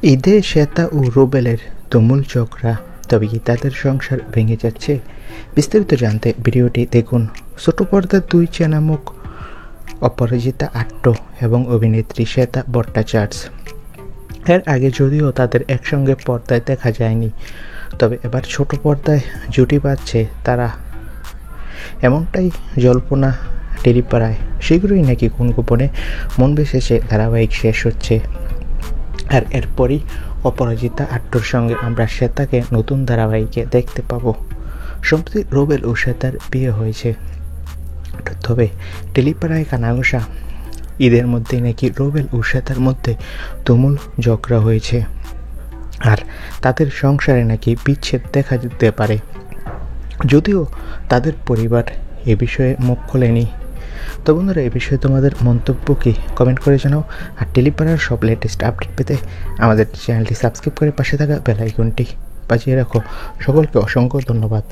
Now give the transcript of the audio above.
ঈদে শ্বেতা ও রুবেলের তুমুল ঝগড়া, তবে কি তাদের সংসার ভেঙে যাচ্ছে? বিস্তারিত জানতে ভিডিওটি দেখুন। ছোট পর্দার দুই চেনামুখ অপরাজিতা আট্ট এবং অভিনেত্রী শ্বেতা ভট্টাচার্য। এর আগে যদিও তাদের একসঙ্গে পর্দায় দেখা যায়নি, তবে এবার ছোট পর্দায় জুটি বাঁধছে তারা। এমনটাই জল্পনা টেলিপাড়ায়। শীঘ্রই নাকি কোন গোপনে মন বেসেছে ধারাবাহিক শেষ হচ্ছে, আর এরপরই অপরাজিতা আট্টুর সঙ্গে আমরা শ্বেতাকে নতুন ধারাবাহিকে দেখতে পাবো। সম্প্রতি রুবেল ও শ্বেতার বিয়ে হয়েছে, তবে টেলিপাড়ায় কানাঘোষা ঈদের মধ্যেই নাকি রুবেল ও শ্বেতার মধ্যে তুমুল ঝগড়া হয়েছে, আর তাদের সংসারে নাকি বিচ্ছেদ দেখা যেতে পারে। যদিও তাদের পরিবার এ বিষয়ে মুখ খোলেনি। তো বন্ধুরা, এই বিষয়ে তোমাদের মন্তব্য কি কমেন্ট করে জানাও। আর টেলিপাড়ার সব লেটেস্ট আপডেট পেতে আমাদের চ্যানেলটি সাবস্ক্রাইব করে পাশে থাকা বেল আইকনটি বাজিয়ে রাখো। সকলকে অসংখ্য ধন্যবাদ।